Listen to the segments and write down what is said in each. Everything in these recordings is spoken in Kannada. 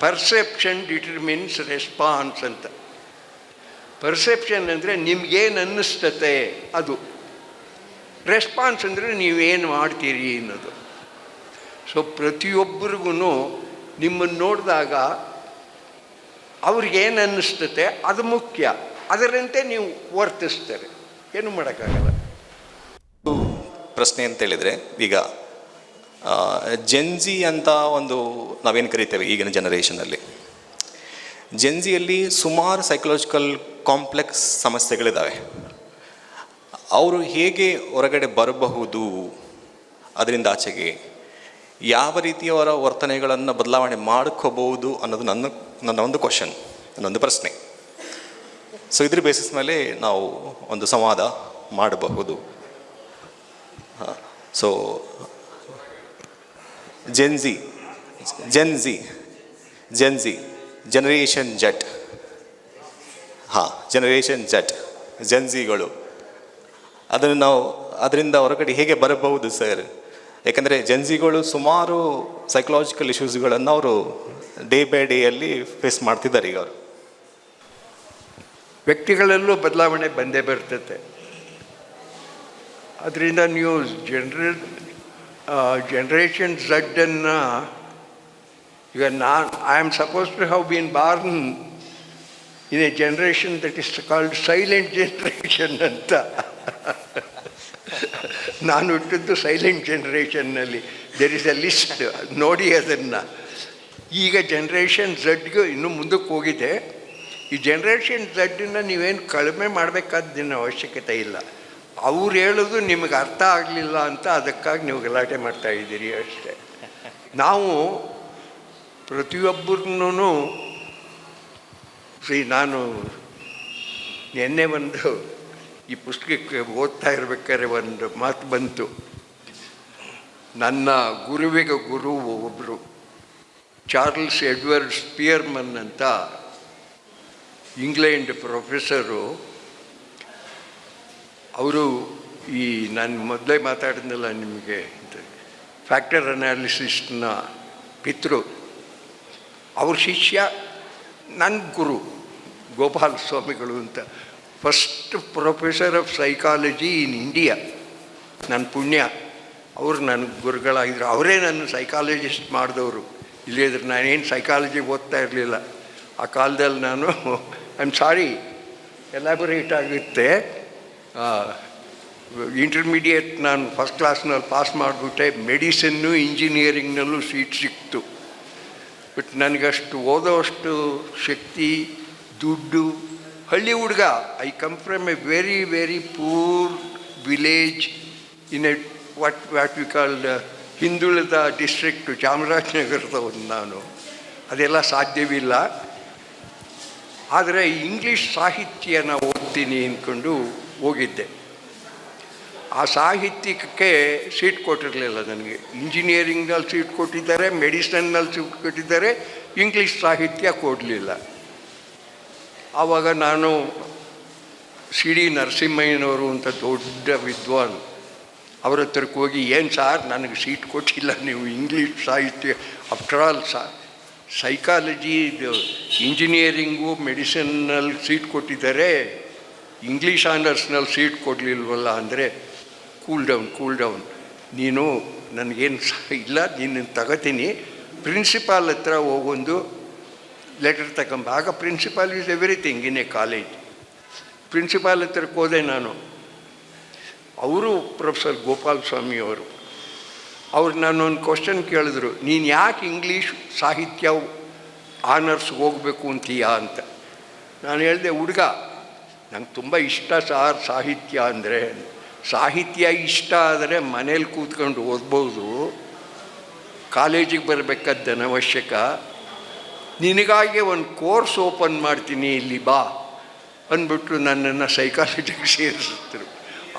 ಪರ್ಸೆಪ್ಷನ್ ಡಿಟರ್ಮಿನ್ಸ್ ರೆಸ್ಪಾನ್ಸ್ ಅಂತ. ಪರ್ಸೆಪ್ಷನ್ ಅಂದರೆ ನಿಮ್ಗೇನು ಅನ್ನಿಸ್ತತೆ ಅದು, ರೆಸ್ಪಾನ್ಸ್ ಅಂದರೆ ನೀವೇನು ಮಾಡ್ತೀರಿ ಅನ್ನೋದು. ಸೊ ಪ್ರತಿಯೊಬ್ಬರಿಗೂ ನಿಮ್ಮನ್ನು ನೋಡಿದಾಗ ಅವ್ರಿಗೇನು ಅನ್ನಿಸ್ತತೆ ಅದು ಮುಖ್ಯ, ಅದರಂತೆ ನೀವು ವರ್ತಿಸ್ತಾರೆ, ಏನು ಮಾಡೋಕ್ಕಾಗಲ್ಲ. ಪ್ರಶ್ನೆ ಅಂತ ಹೇಳಿದರೆ, ಈಗ ಜೆನ್ಜಿ ಅಂತ ಒಂದು ನಾವೇನು ಕರಿತೇವೆ ಈಗಿನ ಜನರೇಷನಲ್ಲಿ, ಜೆನ್ಜಿಯಲ್ಲಿ ಸುಮಾರು ಸೈಕಲಾಜಿಕಲ್ ಕಾಂಪ್ಲೆಕ್ಸ್ ಸಮಸ್ಯೆಗಳಿದ್ದಾವೆ. ಅವರು ಹೇಗೆ ಹೊರಗಡೆ ಬರಬಹುದು, ಅದರಿಂದ ಆಚೆಗೆ ಯಾವ ರೀತಿಯವರ ವರ್ತನೆಗಳನ್ನು ಬದಲಾವಣೆ ಮಾಡ್ಕೋಬಹುದು ಅನ್ನೋದು ನನ್ನ ಒಂದು ಕ್ವಶನ್, ನನ್ನೊಂದು ಪ್ರಶ್ನೆ. ಸೊ ಇದ್ರ ಬೇಸಿಸ್ ಮೇಲೆ ನಾವು ಒಂದು ಸಂವಾದ ಮಾಡಬಹುದು. So Gen Z generation Z, generation Z ಜೆನ್ಜಿಗಳು, ಅದನ್ನು ನಾವು ಅದರಿಂದ ಹೊರಗಡೆ ಹೇಗೆ ಬರಬಹುದು ಸರ್? ಯಾಕಂದರೆ ಜೆನ್ಜಿಗಳು ಸುಮಾರು ಸೈಕಲಾಜಿಕಲ್ ಇಶ್ಯೂಸ್ಗಳನ್ನು ಅವರು ಡೇ ಬೈ ಡೇಯಲ್ಲಿ ಫೇಸ್ ಮಾಡ್ತಿದ್ದಾರೆ. ಈಗ ಅವರು ವ್ಯಕ್ತಿಗಳಲ್ಲೂ ಬದಲಾವಣೆ ಬಂದೇ ಬರ್ತದೆ. ಅದರಿಂದ ನೀವು ಜನರೇಷನ್ ಝಡ್ಡನ್ನು ಈಗ I am supposed to have been born in a generation that is called silent generation ಅಂತ. ನಾನು ಹುಟ್ಟಿದ್ದು ಸೈಲೆಂಟ್ ಜನರೇಷನ್ನಲ್ಲಿ. ದೇರ್ ಇಸ್ ಎ ಲಿಸ್ಟ್, ನೋಡಿ ಅದನ್ನು. ಈಗ ಜನರೇಷನ್ ಝಡ್ಗೆ ಇನ್ನೂ ಮುಂದಕ್ಕೆ ಹೋಗಿದೆ. ಈ ಜನರೇಷನ್ ಝಡ್ಡನ್ನು ನೀವೇನು ಕಡಿಮೆ ಮಾಡಬೇಕಾದ್ದೇನು ಅವಶ್ಯಕತೆ ಇಲ್ಲ. ಅವ್ರು ಹೇಳೋದು ನಿಮಗೆ ಅರ್ಥ ಆಗಲಿಲ್ಲ ಅಂತ ಅದಕ್ಕಾಗಿ ನೀವು ಗಲಾಟೆ ಮಾಡ್ತಾಯಿದ್ದೀರಿ ಅಷ್ಟೇ. ನಾವು ಪ್ರತಿಯೊಬ್ಬರನ್ನೂ ನಾನು ನಿನ್ನೆ ಈ ಪುಸ್ತಕಕ್ಕೆ ಓದ್ತಾ ಇರ್ಬೇಕಾದ್ರೆ ಒಂದು ಮಾತು ಬಂತು. ನನ್ನ ಗುರುವಿಗೆ ಗುರು ಒಬ್ಬರು ಚಾರ್ಲ್ಸ್ ಎಡ್ವರ್ಡ್ ಸ್ಪಿಯರ್ಮನ್ ಅಂತ ಇಂಗ್ಲೆಂಡ್ ಪ್ರೊಫೆಸರು. ಅವರು ಈ ನಾನು ಮೊದಲೇ ಮಾತಾಡಿದ್ನಲ್ಲ ನಿಮಗೆ, ಫ್ಯಾಕ್ಟರ್ ಅನಾಲಿಸಿಸ್ನ ಪಿತೃ. ಅವ್ರ ಶಿಷ್ಯ ನನ್ನ ಗುರು ಗೋಪಾಲ ಸ್ವಾಮಿಗಳು ಅಂತ, first professor of psychology in India. ನನ್ನ ಪುಣ್ಯ, ಅವರು ನನಗೆ ಗುರುಗಳಾಗಿದ್ದರು. ಅವರೇ ನನ್ನ ಸೈಕಾಲಜಿಸ್ಟ್ ಮಾಡಿದವರು. ಇಲ್ಲಿದ್ರೆ ನಾನೇನು ಸೈಕಾಲಜಿ ಓದ್ತಾ ಇರಲಿಲ್ಲ ಆ ಕಾಲದಲ್ಲಿ. ನಾನು ಐ ಆಮ್ ಸಾರಿ ಎಲಾಬೊರೇಟ್ ಆಗುತ್ತೆ. ಇಂಟರ್ಮೀಡಿಯೇಟ್ ನಾನು ಫಸ್ಟ್ ಕ್ಲಾಸ್ನಲ್ಲಿ ಪಾಸ್ ಮಾಡಿಬಿಟ್ಟೆ. ಮೆಡಿಸಿನ್ನು ಇಂಜಿನಿಯರಿಂಗ್ನಲ್ಲೂ ಸೀಟ್ ಸಿಕ್ತು. ಬಟ್ ನನಗಷ್ಟು ಓದೋಷ್ಟು ಶಕ್ತಿ, ದುಡ್ಡು, ಹಳ್ಳಿ ಹುಡುಗ. I come from A very very poor village in a what we call ಹಿಂದುಳಿದ ಡಿಸ್ಟ್ರಿಕ್ಟು, ಚಾಮರಾಜನಗರದವನು ನಾನು. ಅದೆಲ್ಲ ಸಾಧ್ಯವಿಲ್ಲ. ಆದರೆ ಇಂಗ್ಲೀಷ್ ಸಾಹಿತ್ಯನ ಓದ್ತೀನಿ ಅಂದ್ಕೊಂಡು ಹೋಗಿದ್ದೆ. ಆ ಸಾಹಿತ್ಯಕ್ಕೆ ಸೀಟ್ ಕೊಟ್ಟಿರಲಿಲ್ಲ ನನಗೆ. ಇಂಜಿನಿಯರಿಂಗ್ನಲ್ಲಿ ಸೀಟ್ ಕೊಟ್ಟಿದ್ದಾರೆ, ಮೆಡಿಸನ್ನಲ್ಲಿ ಸೀಟ್ ಕೊಟ್ಟಿದ್ದಾರೆ, ಇಂಗ್ಲೀಷ್ ಸಾಹಿತ್ಯ ಕೊಡಲಿಲ್ಲ. ಆವಾಗ ನಾನು ಸಿ ಡಿ ನರಸಿಂಹಯ್ಯನವರು ಅಂತ ದೊಡ್ಡ ವಿದ್ವಾನ್, ಅವ್ರ ಹತ್ರಕ್ಕೆ ಹೋಗಿ, ಏನು ಸಾರ್ ನನಗೆ ಸೀಟ್ ಕೊಟ್ಟಿಲ್ಲ ನೀವು ಇಂಗ್ಲೀಷ್ ಸಾಹಿತ್ಯ, ಆಫ್ಟರ್ ಆಲ್ ಸೈಕಾಲಜಿ ಇಂಜಿನಿಯರಿಂಗು ಮೆಡಿಸಿನ್ನಲ್ಲಿ ಸೀಟ್ ಕೊಟ್ಟಿದ್ದಾರೆ, ಇಂಗ್ಲೀಷ್ ಆನರ್ಸ್ನಲ್ಲಿ ಸೀಟ್ ಕೊಡಲಿಲ್ವಲ್ಲ ಅಂದರೆ, ಕೂಲ್ ಡೌನ್ ನೀನು ನನಗೇನು ಇಲ್ಲ, ನೀನು ತಗೋತೀನಿ, ಪ್ರಿನ್ಸಿಪಾಲ್ ಹತ್ರ ಹೋಗೊಂದು ಲೆಟರ್ ತಗೊಂಬ. ಆಗ principal is everything in a college. Principal ಹತ್ರಕ್ಕೆ ಹೋದೆ ನಾನು. ಅವರು ಪ್ರೊಫೆಸರ್ ಗೋಪಾಲ ಸ್ವಾಮಿಯವರು. ಅವ್ರು ನಾನೊಂದು ಕ್ವಶನ್ ಕೇಳಿದ್ರು, ನೀನು ಯಾಕೆ ಇಂಗ್ಲೀಷ್ ಸಾಹಿತ್ಯ ಆನರ್ಸ್ ಹೋಗಬೇಕು ಅಂತೀಯಾ ಅಂತ. ನಾನು ಹೇಳಿದೆ, ಹುಡುಗ ನಂಗೆ ತುಂಬ ಇಷ್ಟ ಸಾಹಿತ್ಯ ಅಂದರೆ. ಸಾಹಿತ್ಯ ಇಷ್ಟ ಆದರೆ ಮನೇಲಿ ಕೂತ್ಕೊಂಡು ಓದ್ಬೋದು, ಕಾಲೇಜಿಗೆ ಬರಬೇಕಾದ ಅನವಶ್ಯಕ. ನಿನಗಾಗಿ ಒಂದು ಕೋರ್ಸ್ ಓಪನ್ ಮಾಡ್ತೀನಿ, ಇಲ್ಲಿ ಬಾ ಅಂದ್ಬಿಟ್ಟು ನನ್ನನ್ನು ಸೈಕಾಲಜಿಗೆ ಸೇರಿಸಿದ್ರು.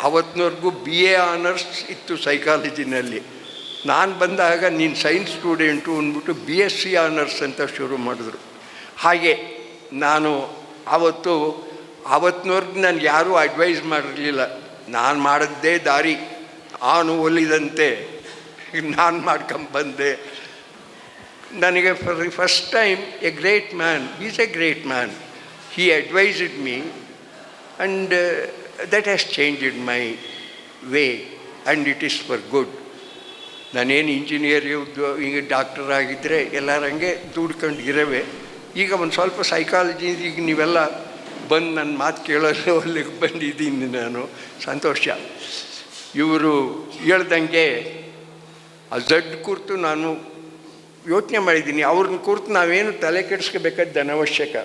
ಆವತ್ತಿನವರೆಗೂ BA ಆನರ್ಸ್ ಇತ್ತು ಸೈಕಾಲಜಿನಲ್ಲಿ. ನಾನು ಬಂದಾಗ ನೀನು ಸೈನ್ಸ್ ಸ್ಟೂಡೆಂಟು ಅಂದ್ಬಿಟ್ಟು BSc ಆನರ್ಸ್ ಅಂತ ಶುರು ಮಾಡಿದ್ರು. ಹಾಗೆ ನಾನು ಆವತ್ತಿನವರೆಗೂ ನನಗೆ ಯಾರೂ ಅಡ್ವೈಸ್ ಮಾಡಿರಲಿಲ್ಲ. ನಾನು ಮಾಡಿದ್ದೇ ದಾರಿ, ಆನು ಒಲಿದಂತೆ ನಾನು ಮಾಡ್ಕೊಂಬಂದೆ. ನನಗೆ for the first time A great man, is A great man, he advised me and that has changed my way and it is for good. ನಾನೇನು ಇಂಜಿನಿಯರ್ ಹಿಂಗೆ ಡಾಕ್ಟರ್ ಆಗಿದ್ದರೆ ಎಲ್ಲರಂಗೆ ದುಡ್ಕೊಂಡು ಇರವೆ. ಈಗ ಒಂದು ಸ್ವಲ್ಪ ಸೈಕಾಲಜಿ, ಈಗ ನೀವೆಲ್ಲ ಬಂದು ನನ್ನ ಮಾತು ಕೇಳೋದು ಅಲ್ಲಿಗೆ ಬಂದಿದ್ದೀನಿ ನಾನು, ಸಂತೋಷ. ಇವರು ಹೇಳ್ದಂಗೆ ಆ ಜಡ್ ಕುರಿತು ನಾನು ಯೋಚನೆ ಮಾಡಿದ್ದೀನಿ. ಅವ್ರನ್ನ ಕುರಿತು ನಾವೇನು ತಲೆ ಕೆಡಿಸ್ಕೋಬೇಕಾದ್ದು ಅನವಶ್ಯಕ.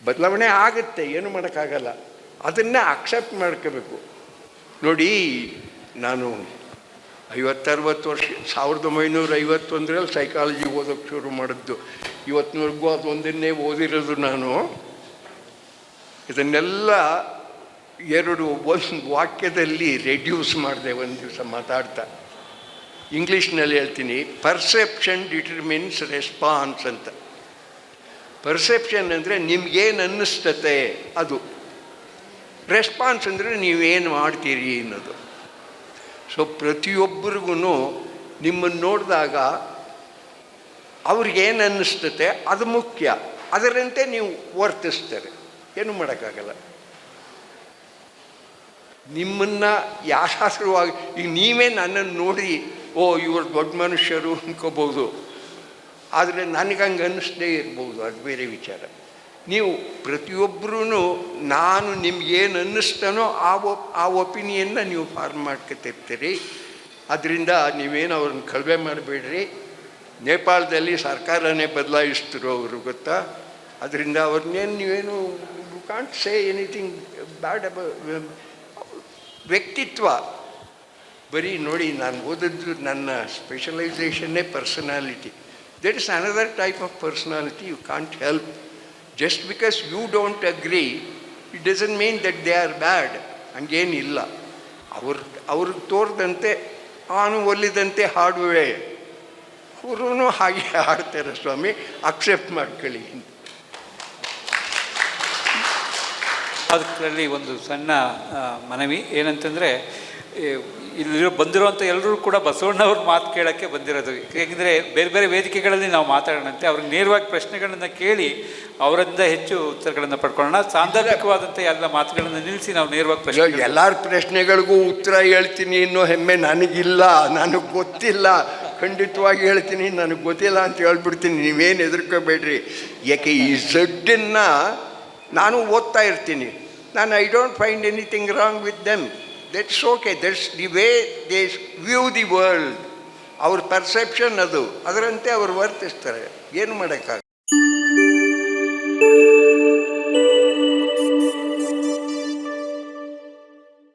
ಬದಲಾವಣೆ ಆಗುತ್ತೆ, ಏನು ಮಾಡೋಕ್ಕಾಗಲ್ಲ, ಅದನ್ನು ಅಕ್ಸೆಪ್ಟ್ ಮಾಡ್ಕೋಬೇಕು. ನೋಡಿ, ನಾನು 50-60 ವರ್ಷ 1951ರಲ್ಲಿ ಸೈಕಾಲಜಿ ಓದೋಕ್ಕೆ ಶುರು ಮಾಡಿದ್ದು. ಇವತ್ತಿನವರೆಗೂ ಅದೊಂದನ್ನೇ ಓದಿರೋದು ನಾನು. ಇದನ್ನೆಲ್ಲ ಒಂದು ವಾಕ್ಯದಲ್ಲಿ ರೆಡ್ಯೂಸ್ ಮಾಡಿದೆ ಒಂದು ದಿವಸ ಮಾತಾಡ್ತಾ. ಇಂಗ್ಲೀಷ್ನಲ್ಲಿ ಹೇಳ್ತೀನಿ, ಪರ್ಸೆಪ್ಷನ್ ಡಿಟರ್ಮಿನ್ಸ್ ರೆಸ್ಪಾನ್ಸ್ ಅಂತ. ಪರ್ಸೆಪ್ಷನ್ ಅಂದರೆ ನಿಮ್ಗೇನು ಅನ್ನಿಸ್ತತೆ ಅದು, ರೆಸ್ಪಾನ್ಸ್ ಅಂದರೆ ನೀವೇನು ಮಾಡ್ತೀರಿ ಅನ್ನೋದು. ಸೊ ಪ್ರತಿಯೊಬ್ಬರಿಗೂ ನಿಮ್ಮನ್ನು ನೋಡಿದಾಗ ಅವ್ರಿಗೇನು ಅನ್ನಿಸ್ತತೆ ಅದು ಮುಖ್ಯ, ಅದರಂತೆ ನೀವು ವರ್ತಿಸ್ತಾರೆ, ಏನು ಮಾಡೋಕ್ಕಾಗಲ್ಲ. ನಿಮ್ಮನ್ನು ಯಾಶಾಸ್ತ್ರವಾಗಿ ಈಗ ನೀವೇ ನನ್ನನ್ನು ನೋಡಿ ಓ ಇವರು ದೊಡ್ಡ ಮನುಷ್ಯರು ಅನ್ಕೋಬೋದು, ಆದರೆ ನನಗೆ ಹಂಗೆ ಅನ್ನಿಸ್ದೇ ಇರ್ಬೋದು, ಅದು ಬೇರೆ ವಿಚಾರ. ನೀವು ಪ್ರತಿಯೊಬ್ಬರೂ ನಾನು ನಿಮ್ಗೇನು ಅನ್ನಿಸ್ತಾನೋ ಆ ಒಪಿನಿಯನ್ನ ನೀವು ಫಾರ್ಮ್ ಮಾಡ್ಕೊತಿರ್ತೀರಿ. ಅದರಿಂದ ನೀವೇನು ಅವ್ರನ್ನ ಕಡಿಮೆ ಮಾಡಬೇಡ್ರಿ. ನೇಪಾಳದಲ್ಲಿ ಸರ್ಕಾರನೇ ಬದಲಾಯಿಸ್ತಿರೋ ಅವರು, ಗೊತ್ತಾ? ಅದರಿಂದ ಅವ್ರನ್ನೇನು ನೀವೇನು you can't say anything bad ವ್ಯಕ್ತಿತ್ವ ಬರೀ ನೋಡಿ, ನಾನು ಓದಿದ್ದು ನನ್ನ ಸ್ಪೆಷಲೈಸೇಷನ್ನೇ personality. That is another type of personality. You can't help. Just because you don't agree it doesn't mean that they are bad. ಹಂಗೇನಿಲ್ಲ. ಅವ್ರಿಗೆ ತೋರಿದಂತೆ ನಾನು ಒಲಿದಂತೆ ಹಾಡುವೆ, ಅವರು ಹಾಗೆ ಹಾಡ್ತಾರೆ ಸ್ವಾಮಿ, ಅಕ್ಸೆಪ್ಟ್ ಮಾಡ್ಕೊಳ್ಳಿ. ಅದರಲ್ಲಿ ಒಂದು ಸಣ್ಣ ಮನವಿ ಏನಂತಂದರೆ, ಇಲ್ಲಿ ಬಂದಿರುವಂಥ ಎಲ್ಲರೂ ಕೂಡ ಬಸವಣ್ಣವ್ರ ಮಾತು ಕೇಳೋಕ್ಕೆ ಬಂದಿರೋದು. ಏಕೆಂದರೆ ಬೇರೆ ಬೇರೆ ವೇದಿಕೆಗಳಲ್ಲಿ ನಾವು ಮಾತಾಡೋಣಂತೆ, ಅವ್ರಿಗೆ ನೇರವಾಗಿ ಪ್ರಶ್ನೆಗಳನ್ನು ಕೇಳಿ ಅವರಿಂದ ಹೆಚ್ಚು ಉತ್ತರಗಳನ್ನು ಪಡ್ಕೊಳ್ಳೋಣ. ಸಾಂದರ್ಭಿಕವಾದಂಥ ಎಲ್ಲ ಮಾತುಗಳನ್ನು ನಿಲ್ಲಿಸಿ ನಾವು ನೇರವಾಗಿ ಪ್ರಶ್ನೆ, ಎಲ್ಲರ ಪ್ರಶ್ನೆಗಳಿಗೂ ಉತ್ತರ ಹೇಳ್ತೀನಿ ಅನ್ನೋ ಹೆಮ್ಮೆ ನನಗಿಲ್ಲ, ನನಗೆ ಗೊತ್ತಿಲ್ಲ. ಖಂಡಿತವಾಗಿ ಹೇಳ್ತೀನಿ, ನನಗೆ ಗೊತ್ತಿಲ್ಲ ಅಂತ ಹೇಳ್ಬಿಡ್ತೀನಿ. ನೀವೇನು ಹೆದರ್ಕೋಬೇಡ್ರಿ. ಯಾಕೆ ಈ ಝಡ್ಡನ್ನು ನಾನು ಓದ್ತಾ ಇರ್ತೀನಿ. I don't find anything wrong with them. That's okay. That's the way they view the world. ಅವ್ರ ಪರ್ಸೆಪ್ಷನ್ ಅದು, ಅದರಂತೆ ಅವ್ರು ವರ್ತಿಸ್ತಾರೆ, ಏನು ಮಾಡೋಕ್ಕಾಗಲ್ಲ.